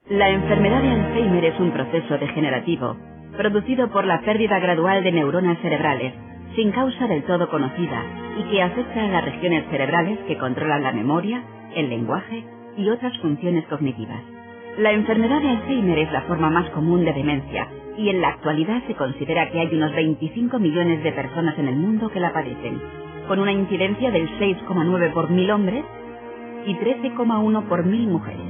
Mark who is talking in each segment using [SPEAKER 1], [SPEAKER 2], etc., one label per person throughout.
[SPEAKER 1] La enfermedad de Alzheimer es un proceso degenerativo, producido por la pérdida gradual de neuronas cerebrales, sin causa del todo conocida, y que afecta a las regiones cerebrales que controlan la memoria, el lenguaje y otras funciones cognitivas. La enfermedad de Alzheimer es la forma más común de demencia, y en la actualidad se considera que hay unos 25 millones de personas en el mundo que la padecen, con una incidencia del 6,9 por 1000 hombres y 13,1 por 1000 mujeres.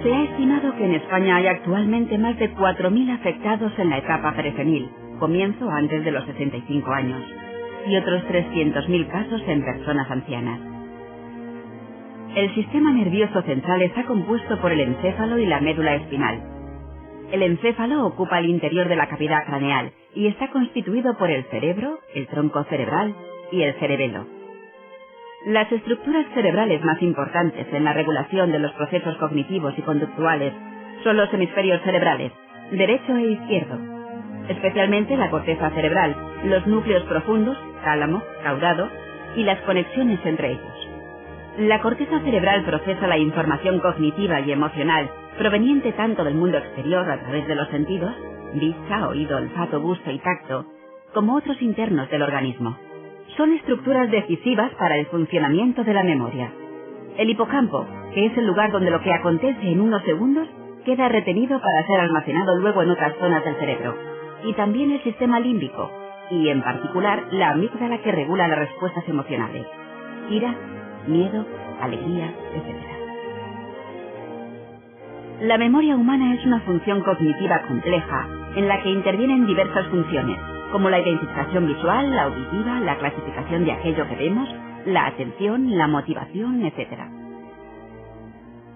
[SPEAKER 1] Se ha estimado que en España hay actualmente más de 4000 afectados en la etapa presenil, comienzo antes de los 65 años, y otros 300.000 casos en personas ancianas. El sistema nervioso central está compuesto por el encéfalo y la médula espinal. El encéfalo ocupa el interior de la cavidad craneal y está constituido por el cerebro, el tronco cerebral y el cerebelo. Las estructuras cerebrales más importantes en la regulación de los procesos cognitivos y conductuales son los hemisferios cerebrales, derecho e izquierdo, especialmente la corteza cerebral, los núcleos profundos, tálamo, caudado, y las conexiones entre ellos. La corteza cerebral procesa la información cognitiva y emocional proveniente tanto del mundo exterior a través de los sentidos, vista, oído, olfato, gusto y tacto, como otros internos del organismo. Son estructuras decisivas para el funcionamiento de la memoria. El hipocampo, que es el lugar donde lo que acontece en unos segundos queda retenido para ser almacenado luego en otras zonas del cerebro, y también el sistema límbico, y en particular la amígdala que regula las respuestas emocionales, ira, miedo, alegría, etc. La memoria humana es una función cognitiva compleja en la que intervienen diversas funciones, como la identificación visual, la auditiva, la clasificación de aquello que vemos, la atención, la motivación, etc.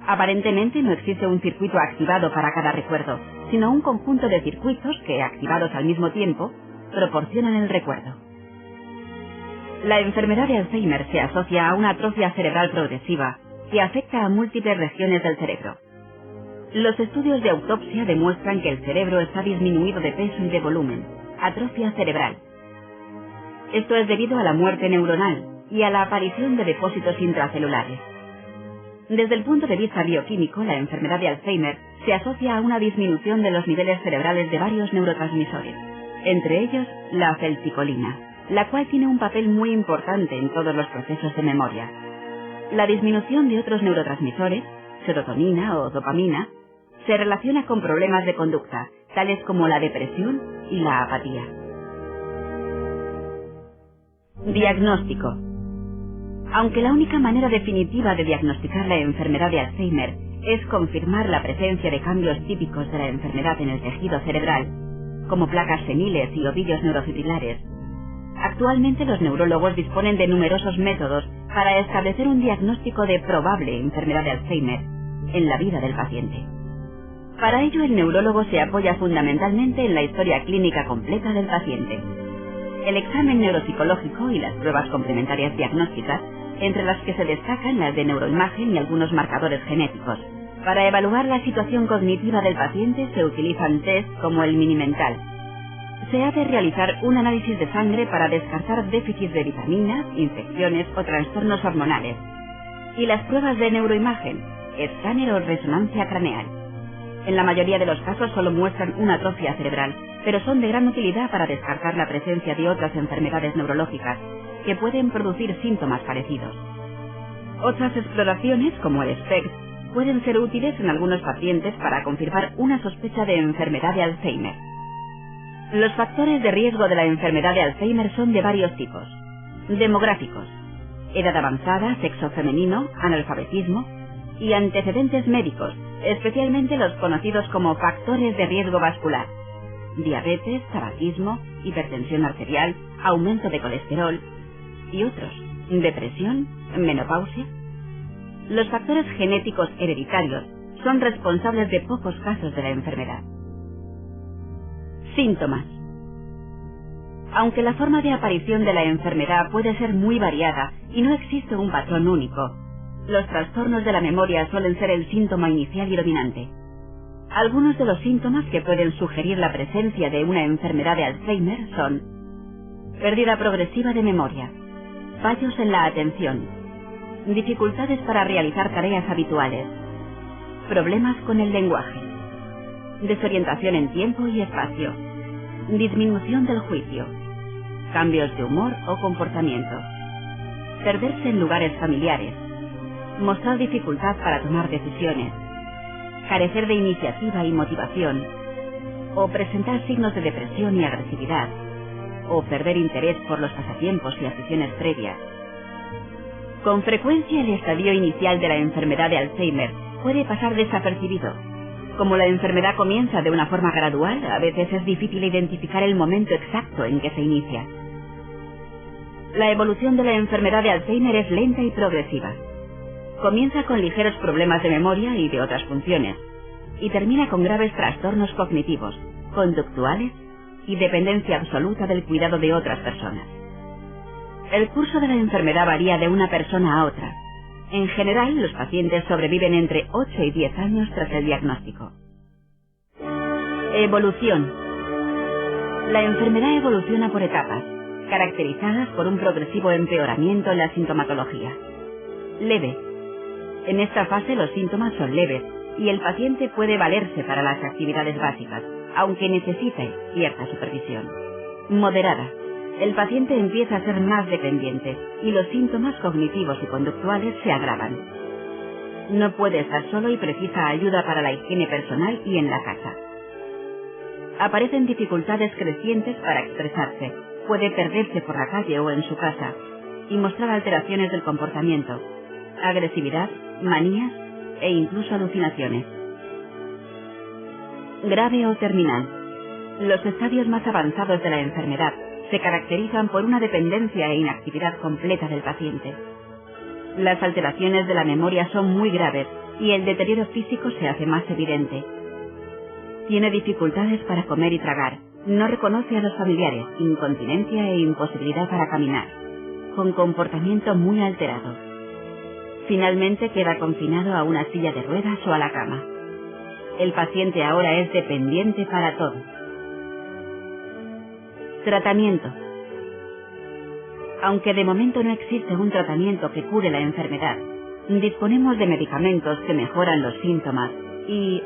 [SPEAKER 1] Aparentemente no existe un circuito activado para cada recuerdo, sino un conjunto de circuitos que, activados al mismo tiempo, proporcionan el recuerdo. La enfermedad de Alzheimer se asocia a una atrofia cerebral progresiva que afecta a múltiples regiones del cerebro. Los estudios de autopsia demuestran que el cerebro está disminuido de peso y de volumen, atrofia cerebral. Esto es debido a la muerte neuronal y a la aparición de depósitos intracelulares. Desde el punto de vista bioquímico, la enfermedad de Alzheimer se asocia a una disminución de los niveles cerebrales de varios neurotransmisores, entre ellos la acetilcolina, la cual tiene un papel muy importante en todos los procesos de memoria. La disminución de otros neurotransmisores, serotonina o dopamina, se relaciona con problemas de conducta, tales como la depresión y la apatía. Diagnóstico. Aunque la única manera definitiva de diagnosticar la enfermedad de Alzheimer es confirmar la presencia de cambios típicos de la enfermedad en el tejido cerebral, como placas seniles y ovillos neurofibrilares, actualmente los neurólogos disponen de numerosos métodos para establecer un diagnóstico de probable enfermedad de Alzheimer en la vida del paciente. Para ello, el neurólogo se apoya fundamentalmente en la historia clínica completa del paciente, el examen neuropsicológico y las pruebas complementarias diagnósticas, entre las que se destacan las de neuroimagen y algunos marcadores genéticos. Para evaluar la situación cognitiva del paciente se utilizan test como el Mini-Mental. Se ha de realizar un análisis de sangre para descartar déficits de vitaminas, infecciones o trastornos hormonales. Y las pruebas de neuroimagen, escáner o resonancia craneal. En la mayoría de los casos solo muestran una atrofia cerebral, pero son de gran utilidad para descartar la presencia de otras enfermedades neurológicas que pueden producir síntomas parecidos. Otras exploraciones, como el SPECT, pueden ser útiles en algunos pacientes para confirmar una sospecha de enfermedad de Alzheimer. Los factores de riesgo de la enfermedad de Alzheimer son de varios tipos. Demográficos, edad avanzada, sexo femenino, analfabetismo y antecedentes médicos, especialmente los conocidos como factores de riesgo vascular: diabetes, tabaquismo, hipertensión arterial, aumento de colesterol y otros, depresión, menopausia. Los factores genéticos hereditarios son responsables de pocos casos de la enfermedad. Síntomas. Aunque la forma de aparición de la enfermedad puede ser muy variada y no existe un patrón único, los trastornos de la memoria suelen ser el síntoma inicial y dominante. Algunos de los síntomas que pueden sugerir la presencia de una enfermedad de Alzheimer son: pérdida progresiva de memoria, fallos en la atención, dificultades para realizar tareas habituales, problemas con el lenguaje, desorientación en tiempo y espacio, disminución del juicio, cambios de humor o comportamiento, perderse en lugares familiares, mostrar dificultad para tomar decisiones, carecer de iniciativa y motivación, o presentar signos de depresión y agresividad, o perder interés por los pasatiempos y aficiones previas. Con frecuencia el estadio inicial de la enfermedad de Alzheimer puede pasar desapercibido. Como la enfermedad comienza de una forma gradual, a veces es difícil identificar el momento exacto en que se inicia. La evolución de la enfermedad de Alzheimer es lenta y progresiva. Comienza con ligeros problemas de memoria y de otras funciones, y termina con graves trastornos cognitivos, conductuales y dependencia absoluta del cuidado de otras personas. El curso de la enfermedad varía de una persona a otra. En general, los pacientes sobreviven entre 8 y 10 años tras el diagnóstico. Evolución. La enfermedad evoluciona por etapas, caracterizadas por un progresivo empeoramiento en la sintomatología. Leve. En esta fase los síntomas son leves y el paciente puede valerse para las actividades básicas, aunque necesite cierta supervisión. Moderada. El paciente empieza a ser más dependiente y los síntomas cognitivos y conductuales se agravan. No puede estar solo y precisa ayuda para la higiene personal y en la casa. Aparecen dificultades crecientes para expresarse, puede perderse por la calle o en su casa y mostrar alteraciones del comportamiento, agresividad, manías e incluso alucinaciones. Grave o terminal. Los estadios más avanzados de la enfermedad se caracterizan por una dependencia e inactividad completa del paciente. Las alteraciones de la memoria son muy graves y el deterioro físico se hace más evidente. Tiene dificultades para comer y tragar, no reconoce a los familiares, incontinencia e imposibilidad para caminar, con comportamiento muy alterado. Finalmente queda confinado a una silla de ruedas o a la cama. El paciente ahora es dependiente para todo. Tratamiento. Aunque de momento no existe un tratamiento que cure la enfermedad, disponemos de medicamentos que mejoran los síntomas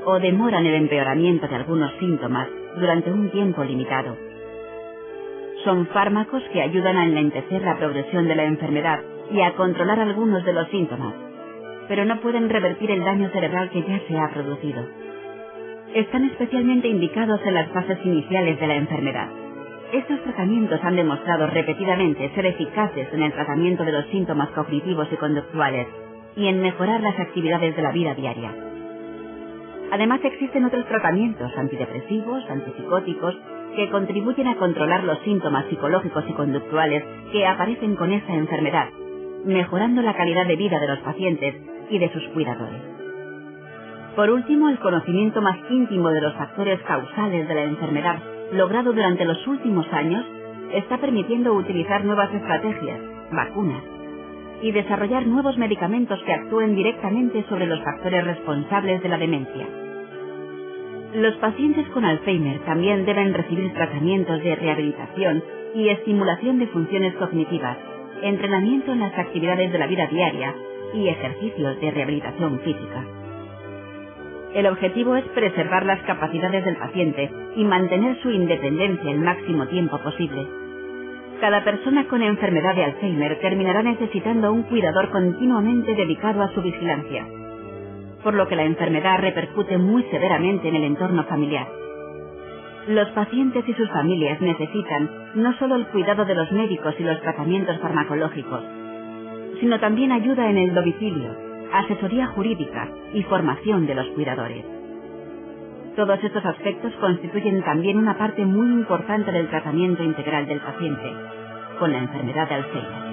[SPEAKER 1] o demoran el empeoramiento de algunos síntomas durante un tiempo limitado. Son fármacos que ayudan a enlentecer la progresión de la enfermedad y a controlar algunos de los síntomas, pero no pueden revertir el daño cerebral que ya se ha producido. Están especialmente indicados en las fases iniciales de la enfermedad. Estos tratamientos han demostrado repetidamente ser eficaces en el tratamiento de los síntomas cognitivos y conductuales y en mejorar las actividades de la vida diaria. Además, existen otros tratamientos antidepresivos, antipsicóticos, que contribuyen a controlar los síntomas psicológicos y conductuales que aparecen con esta enfermedad, mejorando la calidad de vida de los pacientes y de sus cuidadores. Por último, el conocimiento más íntimo de los factores causales de la enfermedad, logrado durante los últimos años, está permitiendo utilizar nuevas estrategias, vacunas, y desarrollar nuevos medicamentos que actúen directamente sobre los factores responsables de la demencia. Los pacientes con Alzheimer también deben recibir tratamientos de rehabilitación y estimulación de funciones cognitivas, entrenamiento en las actividades de la vida diaria y ejercicios de rehabilitación física. El objetivo es preservar las capacidades del paciente y mantener su independencia el máximo tiempo posible. Cada persona con enfermedad de Alzheimer terminará necesitando un cuidador continuamente dedicado a su vigilancia, por lo que la enfermedad repercute muy severamente en el entorno familiar. Los pacientes y sus familias necesitan no solo el cuidado de los médicos y los tratamientos farmacológicos, sino también ayuda en el domicilio, asesoría jurídica y formación de los cuidadores. Todos estos aspectos constituyen también una parte muy importante del tratamiento integral del paciente con la enfermedad de Alzheimer.